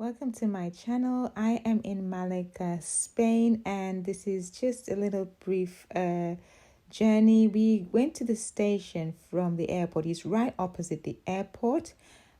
Welcome to my channel. I am in Malaga, Spain, and this is just a little brief journey. We went to the station from the airport. It's right opposite the airport.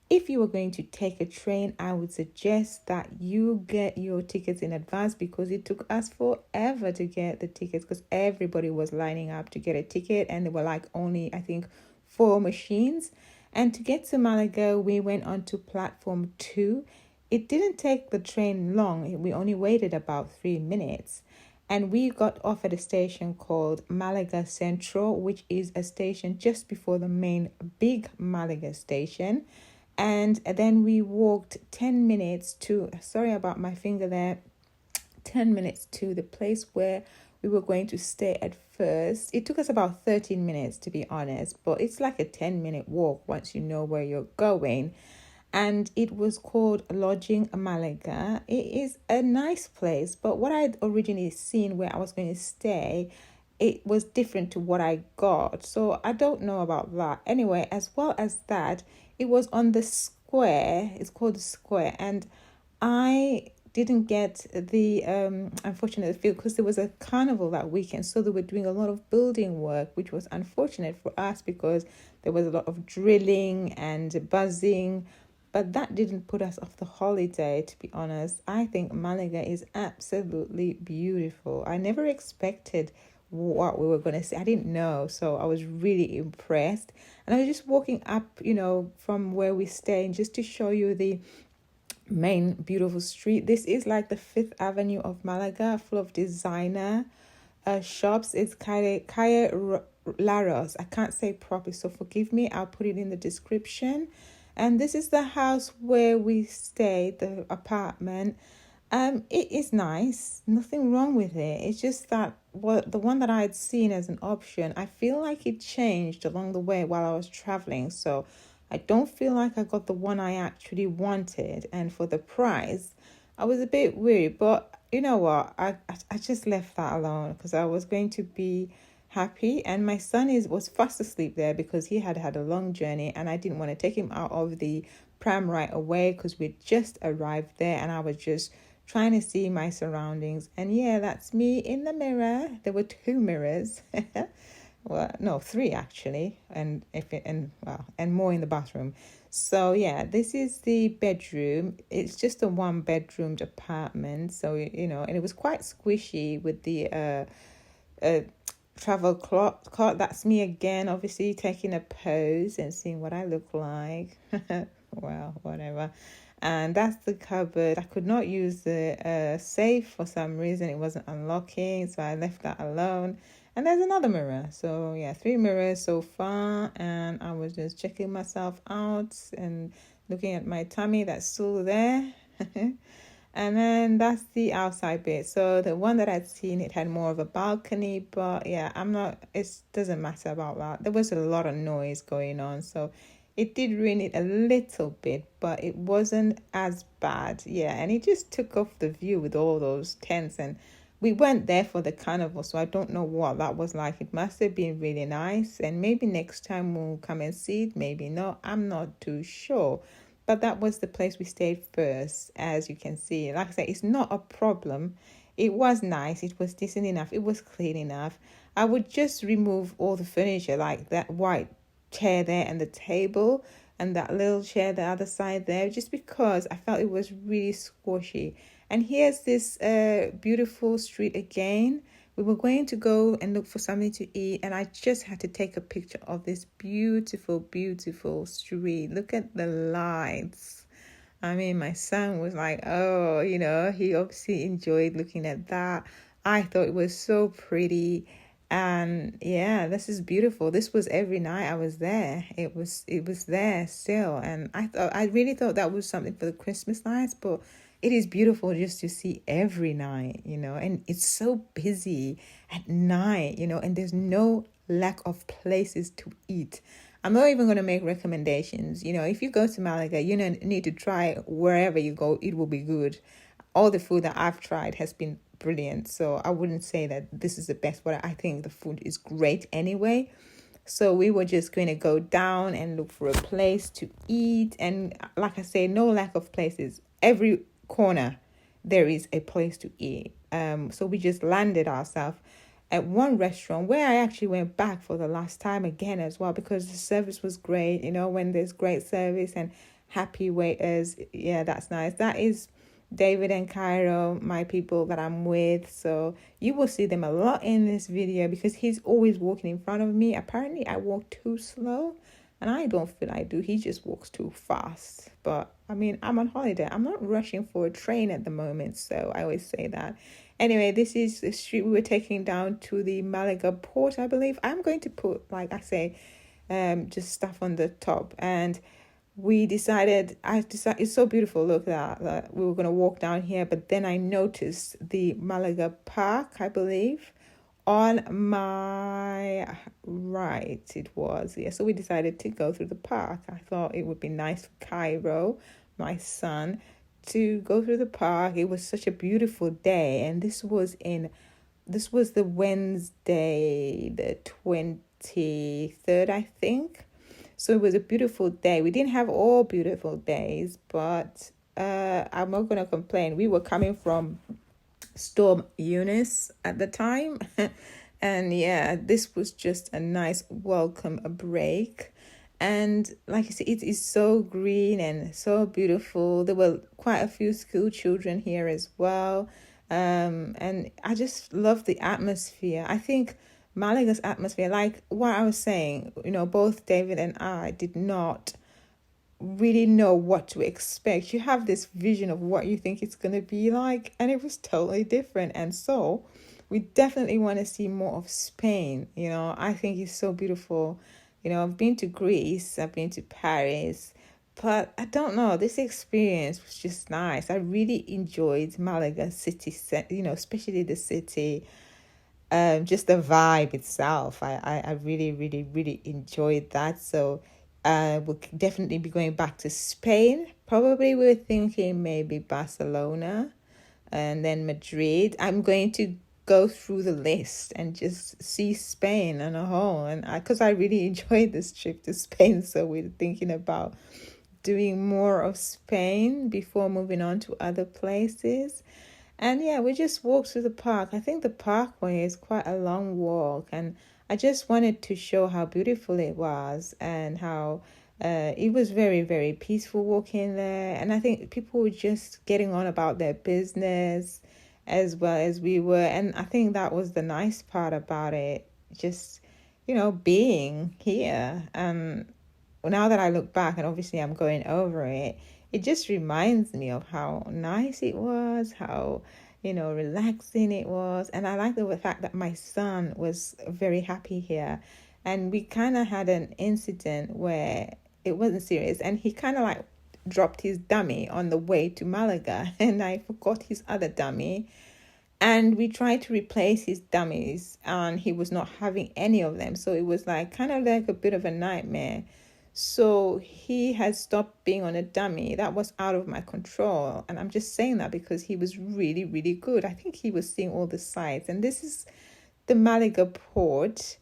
If you were going to take a train, I would suggest that you get your tickets in advance because it took us forever to get the tickets because everybody was lining up to get a ticket and there were like only, I think, 4 machines. And to get to Malaga, we went on to platform 2. It didn't take the train long. We only waited about 3 minutes. And we got off at a station called Malaga Central, which is a station just before the main big Malaga station. And then we walked 10 minutes to, sorry about my finger there, 10 minutes to the place where we were going to stay at first. It took us about 13 minutes, to be honest, but it's like a 10-minute walk once you know where you're going. And it was called Lodging Malaga. It is a nice place, but what I'd originally seen where I was going to stay, it was different to what I got. So I don't know about that. Anyway, as well as that, it was on the square. It's called the square. And I didn't get the unfortunate feel because there was a carnival that weekend. So they were doing a lot of building work, which was unfortunate for us because there was a lot of drilling and buzzing. But that didn't put us off the holiday, to be honest. I think Malaga is absolutely beautiful. I never expected what we were going to see. I didn't know. So I was really impressed. And I was just walking up, from where we stay, and just to show you the main beautiful street. This is like the Fifth Avenue of Malaga, full of designer shops. It's Calle Laros. I can't say properly, so forgive me. I'll put it in the description. And this is the house where we stayed, the apartment. It is nice. Nothing wrong with it. It's just that the one that I had seen as an option, I feel like it changed along the way while I was traveling. So I don't feel like I got the one I actually wanted. And for the price, I was a bit worried. But you know what? I just left that alone because I was going to be happy, and my son was fast asleep there because he had had a long journey and I didn't want to take him out of the pram right away because we'd just arrived there and I was just trying to see my surroundings. And yeah, that's me in the mirror. There were 2 mirrors. Well, no, 3 actually, and more in the bathroom. So yeah, this is the bedroom. It's just a 1-bedroomed apartment, so and it was quite squishy with the travel cloth. That's me again, obviously taking a pose and seeing what I look like. Well, whatever. And that's the cupboard. I could not use the safe for some reason. It wasn't unlocking, so I left that alone. And there's another mirror. So yeah, 3 mirrors so far. And I was just checking myself out and looking at my tummy that's still there. And then that's the outside bit. So the one that I'd seen, it had more of a balcony, but yeah, it doesn't matter about that. There was a lot of noise going on, so it did ruin it a little bit, but it wasn't as bad. Yeah, and it just took off the view with all those tents, and we went there for the carnival, so I don't know what that was like. It must have been really nice, and maybe next time we'll come and see it, maybe not. I'm not too sure. But that was the place we stayed first, as you can see. Like I said, it's not a problem. It was nice. It was decent enough. It was clean enough. I would just remove all the furniture, like that white chair there and the table and that little chair the other side there, just because I felt it was really squashy. And here's this beautiful street again. We were going to go and look for something to eat, and I just had to take a picture of this beautiful, beautiful street. Look at the lights. I mean, my son was like, oh, he obviously enjoyed looking at that. I thought it was so pretty. And yeah, this is beautiful. This was every night I was there. It was there still. And I really thought that was something for the Christmas lights, but it is beautiful just to see every night, and it's so busy at night, and there's no lack of places to eat. I'm not even going to make recommendations. If you go to Malaga, you need to try wherever you go. It will be good. All the food that I've tried has been brilliant. So I wouldn't say that this is the best, but I think the food is great anyway. So we were just going to go down and look for a place to eat. And like I say, no lack of places. every corner there is a place to eat. So we just landed ourselves at one restaurant where I actually went back for the last time again as well, because the service was great. You know, when there's great service and happy waiters, yeah, that's nice. That is David and Cairo, my people that I'm with. So you will see them a lot in this video because he's always walking in front of me. Apparently I walk too slow, and I don't feel I do. He just walks too fast. But I mean, I'm on holiday. I'm not rushing for a train at the moment. So I always say that. Anyway, this is the street we were taking down to the Malaga Port, I believe. I'm going to put, like I say, just stuff on the top. And I decided, it's so beautiful. Look that we were going to walk down here. But then I noticed the Malaga Park, I believe, on my right. It was, yeah. So we decided to go through the park. I thought it would be nice for Cairo, my son, to go through the park. It was such a beautiful day, and this was the Wednesday, the 23rd, I think. So it was a beautiful day. We didn't have all beautiful days, but I'm not gonna complain. We were coming from Storm Eunice at the time. And yeah, this was just a nice welcome break. And like I said, it is so green and so beautiful. There were quite a few school children here as well. And I just love the atmosphere. I think Malaga's atmosphere, like what I was saying, you know, both David and I did not really know what to expect. You have this vision of what you think it's going to be like, and it was totally different. And so we definitely want to see more of Spain. You know, I think it's so beautiful. You know, I've been to Greece, I've been to Paris, but I don't know, this experience was just nice. I really enjoyed Malaga city, you know, especially the city. Just the vibe itself. I really, really, really enjoyed that. So we'll definitely be going back to Spain. Probably we're thinking maybe Barcelona and then Madrid. I'm going to go through the list and just see Spain on a whole. And because I really enjoyed this trip to Spain. So we're thinking about doing more of Spain before moving on to other places. And yeah, we just walked through the park. I think the parkway is quite a long walk, and I just wanted to show how beautiful it was and how it was very, very peaceful walking there. And I think people were just getting on about their business as well as we were. And I think that was the nice part about it, just, you know, being here. Now that I look back, and obviously I'm going over it, it just reminds me of how nice it was, how, you know, relaxing it was. And I like the fact that my son was very happy here. And we kind of had an incident where it wasn't serious, and he kind of like dropped his dummy on the way to Malaga, and I forgot his other dummy. And we tried to replace his dummies, and he was not having any of them. So it was like kind of like a bit of a nightmare. So he had stopped being on a dummy. That was out of my control. And I'm just saying that because he was really, really good. I think he was seeing all the sights. And this is the Maliga Port.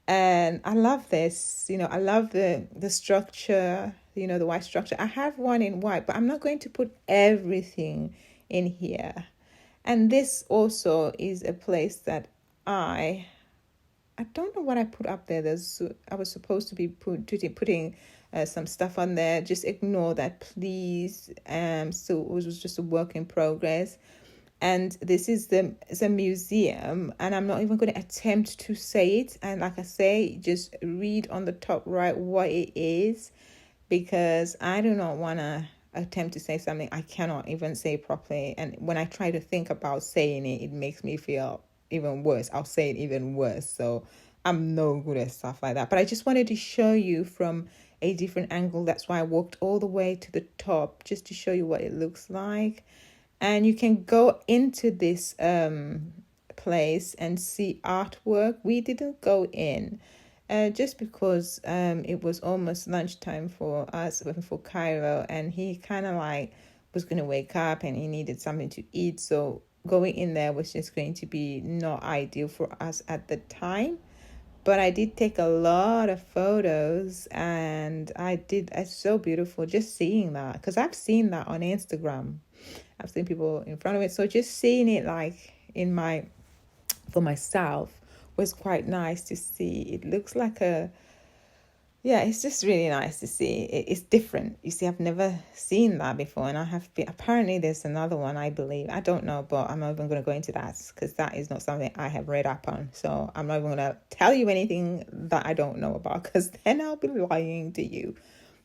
And I love this. You know, I love the structure, you know, the white structure. I have one in white, but I'm not going to put everything in here. And this also is a place that I don't know what I put up there. I was supposed to be putting some stuff on there. Just ignore that, please. So it was just a work in progress. And this is it's a museum, and I'm not even going to attempt to say it. And like I say, just read on the top right what it is, because I do not want to attempt to say something I cannot even say properly. And when I try to think about saying it, it makes me feel even worse. I'll say it even worse. So I'm no good at stuff like that. But I just wanted to show you from a different angle. That's why I walked all the way to the top, just to show you what it looks like. And you can go into this place and see artwork. We didn't go in just because it was almost lunchtime for us, for Cairo, and he kind of like was going to wake up and he needed something to eat. So going in there was just going to be not ideal for us at the time. But I did take a lot of photos, and it's so beautiful just seeing that, because I've seen that on Instagram I've seen people in front of it. So just seeing it like for myself was quite nice to see. It looks like yeah, it's just really nice to see. It's different. You see, I've never seen that before, and I have been. Apparently, there's another one. I believe. I don't know, but I'm not even going to go into that because that is not something I have read up on. So I'm not even going to tell you anything that I don't know about because then I'll be lying to you.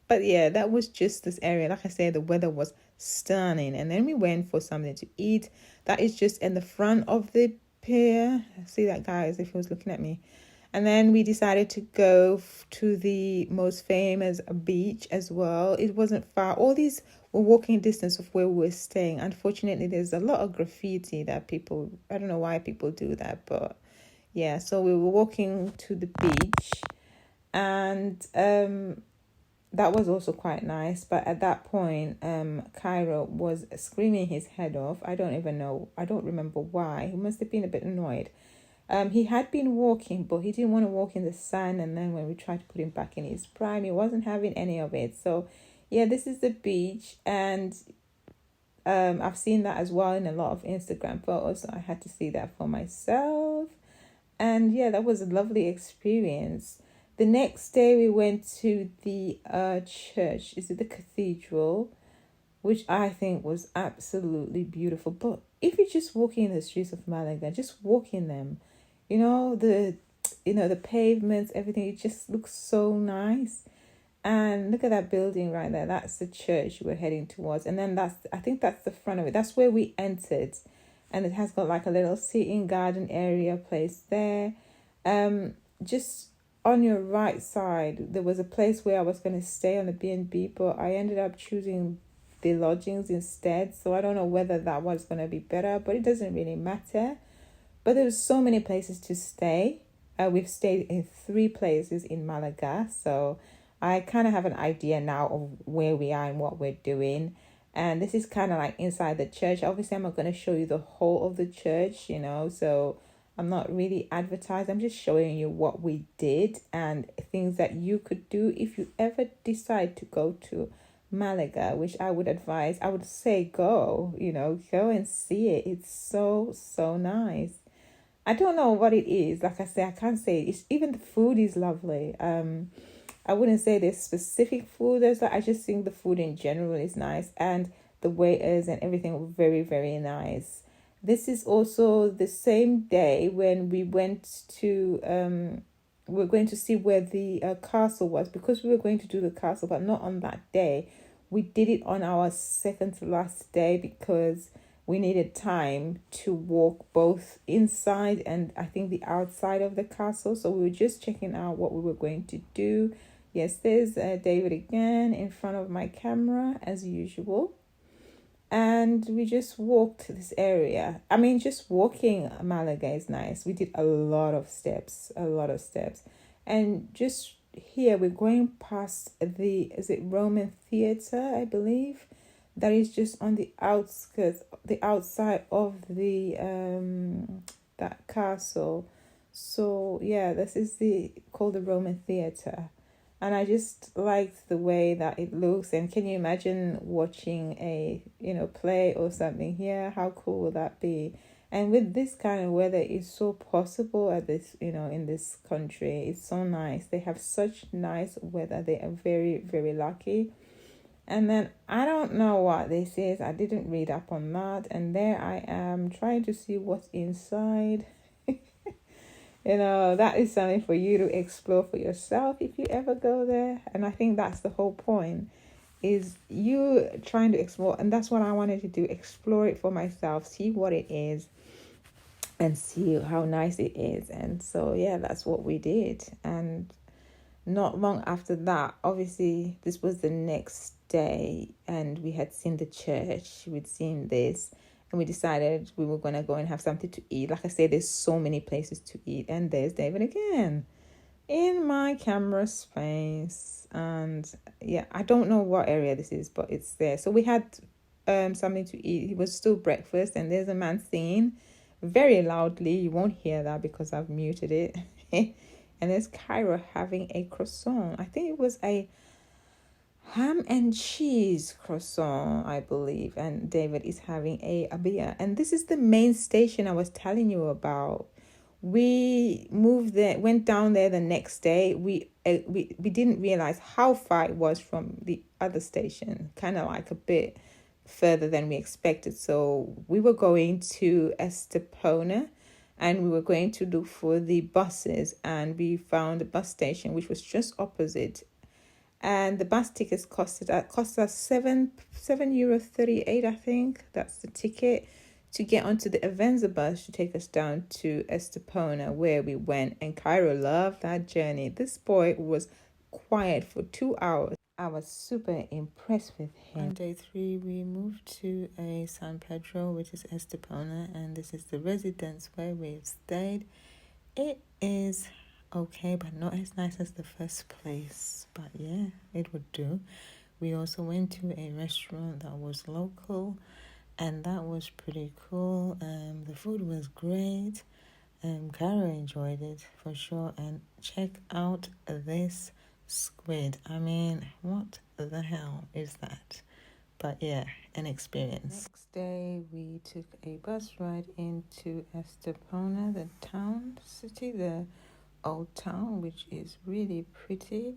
But yeah, that was just this area. Like I said, the weather was stunning, and then we went for something to eat. That is just in the front of the pier. See that guy as if he was looking at me. And then we decided to go to the most famous beach as well. It wasn't far. All these were walking distance of where we were staying. Unfortunately, there's a lot of graffiti that people, I don't know why people do that, but yeah. So we were walking to the beach, and that was also quite nice. But at that point, Cairo was screaming his head off. I don't even know. I don't remember why. He must have been a bit annoyed. He had been walking, but he didn't want to walk in the sun. And then when we tried to put him back in his prime, he wasn't having any of it. So, yeah, this is the beach. And I've seen that as well in a lot of Instagram photos. So I had to see that for myself. And, yeah, that was a lovely experience. The next day we went to the church. Is it the Cathedral? Which I think was absolutely beautiful. But if you're just walking in the streets of Malaga, just walk in them. The pavements, everything, it just looks so nice. And look at that building right there. That's the church we're heading towards. And then I think that's the front of it. That's where we entered. And it has got like a little sitting garden area placed there. Just on your right side, there was a place where I was going to stay on the B&B, but I ended up choosing the lodgings instead. So I don't know whether that was going to be better, but it doesn't really matter. But there's so many places to stay. We've stayed in 3 places in Malaga, so I kind of have an idea now of where we are and what we're doing. And this is kind of like inside the church. Obviously, I'm not going to show you the whole of the church, so I'm not really advertising. I'm just showing you what we did and things that you could do if you ever decide to go to Malaga, which I would advise. I would say go and see it. It's so, so nice. I don't know what it is. Like I say, I can't say. It's even the food is lovely. I wouldn't say there's specific food. I just think the food in general is nice, and the waiters and everything were very, very nice. This is also the same day when we went to we're going to see where the castle was, because we were going to do the castle, but not on that day. We did it on our second to last day because we needed time to walk both inside and I think the outside of the castle. So we were just checking out what we were going to do. Yes, there's David again in front of my camera as usual. And we just walked this area. I mean, just walking Malaga is nice. We did a lot of steps. And just here, we're going past is it Roman Theatre, I believe? That is just on the outskirts, the outside of the that castle. So yeah, this is called the Roman Theatre. And I just liked the way that it looks. And can you imagine watching a, play or something here? How cool would that be? And with this kind of weather, it's so possible at this, in this country. It's so nice. They have such nice weather. They are very, very lucky. And then I don't know what this is. I didn't read up on that. And there I am trying to see what's inside. That is something for you to explore for yourself if you ever go there. And I think that's the whole point, is you trying to explore. And that's what I wanted to do, explore it for myself, see what it is and see how nice it is. And so, yeah, that's what we did. And not long after that, obviously, this was the next day and we had seen the church. We'd seen this. And we decided we were going to go and have something to eat. Like I said, there's so many places to eat. And there's David again in my camera space. And yeah, I don't know what area this is, but it's there. So we had something to eat. It was still breakfast. And there's a man singing very loudly. You won't hear that because I've muted it. And there's Cairo having a croissant. I think it was ham and cheese croissant, I believe, and David is having a beer. And this is the main station I was telling you about. We moved there, went down there the next day. We didn't realize how far it was from the other station, kind of like a bit further than we expected. So we were going to Estepona, and we were going to look for the buses, and we found a bus station which was just opposite, and the bus tickets cost us €7 38, I think. That's the ticket to get onto the Avenza bus to take us down to Estepona, where we went. And Cairo loved that journey. This boy was quiet for 2 hours. I was super impressed with him. On day 3, we moved to a San Pedro, which is Estepona, and this is the residence where we've stayed. It is okay, but not as nice as the first place, but yeah, it would do. We also went to a restaurant that was local, and that was pretty cool. The food was great. Cara enjoyed it for sure. And check out this squid. I mean, what the hell is that? But yeah, an experience. Next day, we took a bus ride into Estepona, the town, city, the old town, which is really pretty.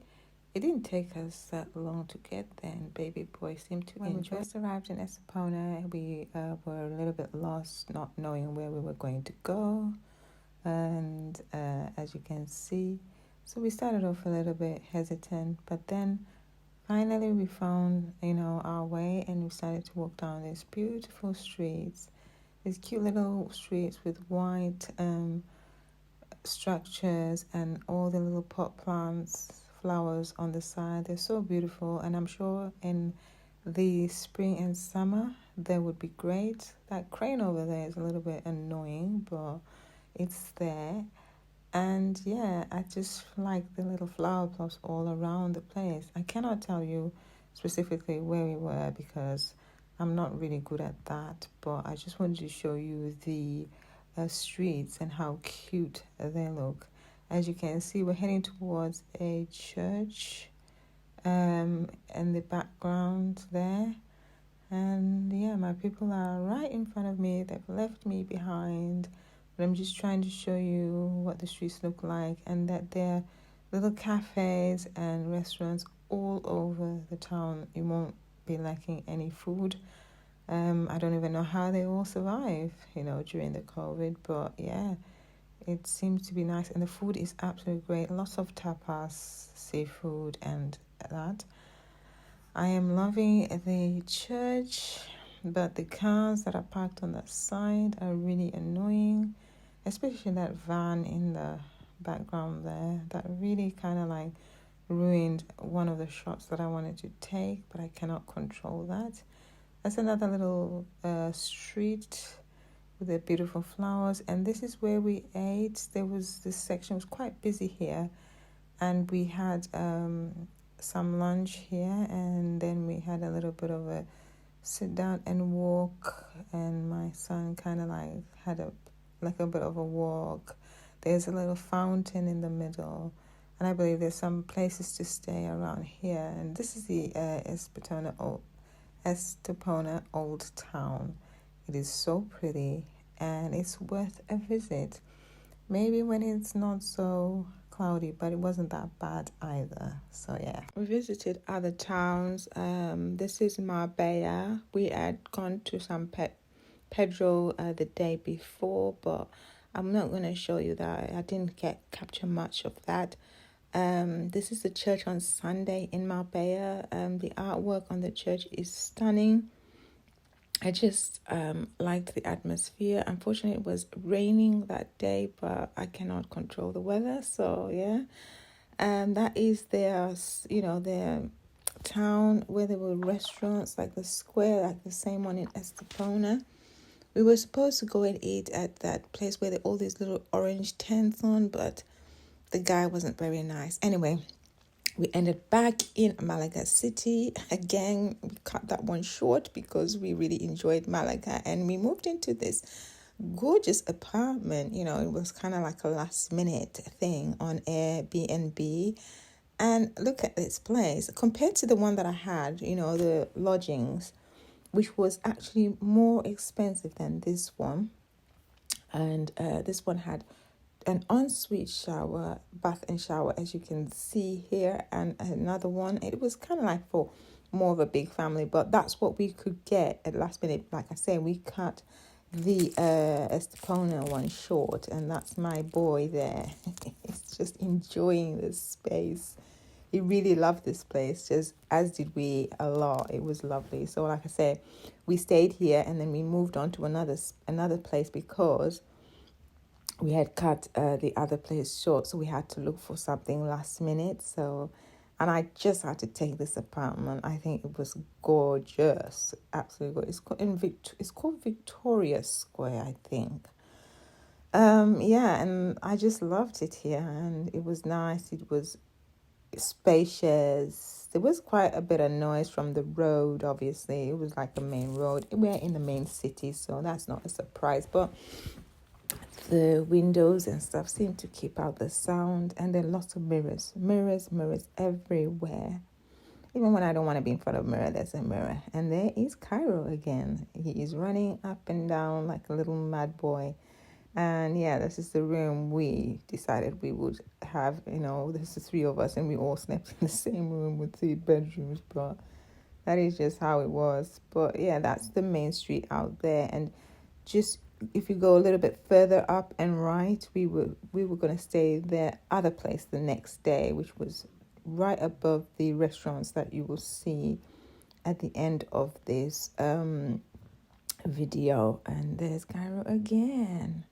It didn't take us that long to get there, and baby boy seemed to enjoy. When we first arrived in Estepona, we were a little bit lost, not knowing where we were going to go. And as you can see, so we started off a little bit hesitant, but then finally we found, our way, and we started to walk down these beautiful streets, these cute little streets with white structures and all the little pot plants, flowers on the side. They're so beautiful, and I'm sure in the spring and summer they would be great. That crane over there is a little bit annoying, but it's there. And yeah, I just like the little flower plots all around the place. I cannot tell you specifically where we were because I'm not really good at that, but I just wanted to show you the streets and how cute they look. As you can see, we're heading towards a church in the background there. And yeah, my people are right in front of me. They've left me behind. But I'm just trying to show you what the streets look like, and that there are little cafes and restaurants all over the town. You won't be lacking any food. I don't even know how they all survive, during the COVID. But yeah, it seems to be nice. And the food is absolutely great. Lots of tapas, seafood, and that. I am loving the church, but the cars that are parked on that side are really annoying. Especially that van in the background there. That really kind of like ruined one of the shots that I wanted to take, but I cannot control that. That's another little street with the beautiful flowers, and this is where we ate. This section was quite busy here, and we had some lunch here, and then we had a little bit of a sit down and walk, and my son kind of like had a bit of a walk. There's a little fountain in the middle, and I believe there's some places to stay around here. And this is the Estepona Old Town. It is so pretty, and it's worth a visit. Maybe when it's not so cloudy, but it wasn't that bad either. So yeah, we visited other towns. This is Marbella. We had gone to San Pedro the day before, but I'm not going to show you that. I didn't capture much of that. This is the church on Sunday in Marbella. The artwork on the church is stunning. I just liked the atmosphere. Unfortunately, it was raining that day, but I cannot control the weather. So yeah, that is their town where there were restaurants, like the square, like the same one in Estepona. We were supposed to go and eat at that place where there are all these little orange tents on, but the guy wasn't very nice. Anyway, we ended back in Malaga City. Again, we cut that one short because we really enjoyed Malaga, and we moved into this gorgeous apartment. It was kind of like a last minute thing on Airbnb. And look at this place compared to the one that I had, the lodgings, which was actually more expensive than this one. And this one had an ensuite shower, bath and shower, as you can see here, and another one. It was kind of like for more of a big family, but that's what we could get at last minute. Like I said, we cut the Estepona one short, and that's my boy there. He's just enjoying this space. He really loved this place, just as did we a lot. It was lovely. So like I said, we stayed here and then we moved on to another place because we had cut the other place short, so we had to look for something last minute. So, and I just had to take this apartment. I think it was gorgeous, absolutely gorgeous. It's called Victoria Square, I think. Yeah, and I just loved it here, and it was nice. It was spacious. There was quite a bit of noise from the road. Obviously, it was like a main road. We're in the main city, so that's not a surprise. But the windows and stuff seem to keep out the sound, and there are lots of mirrors everywhere. Even when I don't want to be in front of a mirror, there's a mirror. And there is Cairo again. He is running up and down like a little mad boy. And yeah, this is the room we decided we would have. There's the three of us, and we all slept in the same room with 3 bedrooms. But that is just how it was. But yeah, that's the main street out there. And just if you go a little bit further up and right, we were going to stay there other place the next day, which was right above the restaurants that you will see at the end of this video. And there's Cairo again.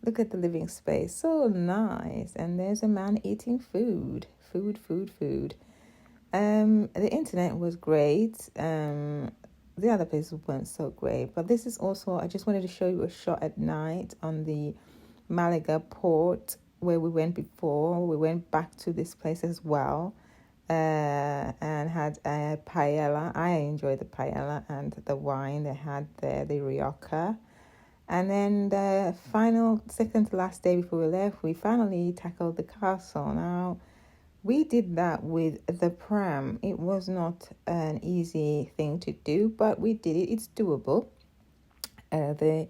Look at the living space, so nice. And there's a man eating food. The internet was great. The other places weren't so great, but this is also, I just wanted to show you a shot at night on the Maliga Port where we went before. We went back to this place as well, and had a paella. I enjoyed the paella and the wine they had there, the Rioja. And then the second to last day before we left, we finally tackled the castle. Now, we did that with the pram. It was not an easy thing to do, but we did it. It's doable. The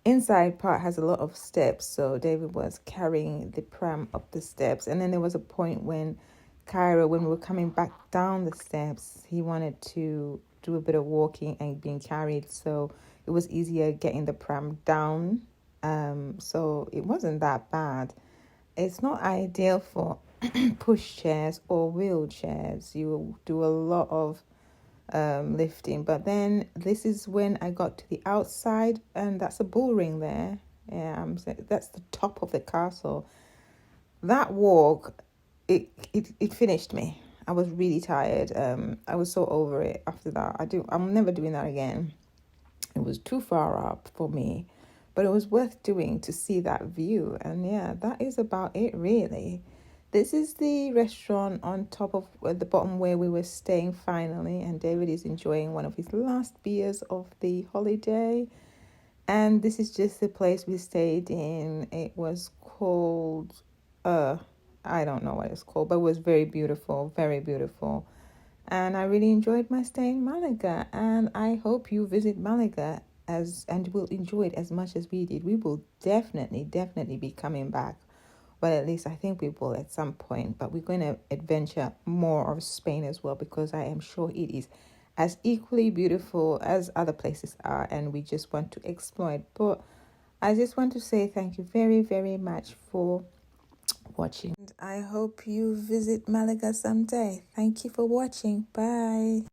inside part has a lot of steps, so David was carrying the pram up the steps. And then there was a point when when we were coming back down the steps, he wanted to do a bit of walking and being carried, so it was easier getting the pram down. So it wasn't that bad. It's not ideal for push chairs or wheelchairs. You will do a lot of lifting. But then this is when I got to the outside, and that's a bull ring there. Yeah, that's the top of the castle. That walk, it finished me. I was really tired. I was so over it after that. I'm never doing that again. It was too far up for me, but it was worth doing to see that view. And yeah, that is about it really. This is the restaurant on top of at the bottom where we were staying finally, and David is enjoying one of his last beers of the holiday. And this is just the place we stayed in. It was called I don't know what it's called, but it was very beautiful, very beautiful. And I really enjoyed my stay in Malaga, and I hope you visit Malaga and will enjoy it as much as we did. We will definitely be coming back. Well, at least I think we will at some point, but we're going to adventure more of Spain as well, because I am sure it is as equally beautiful as other places are, and we just want to explore it. But I just want to say thank you very, very much for watching. And I hope you visit Malaga someday. Thank you for watching. Bye.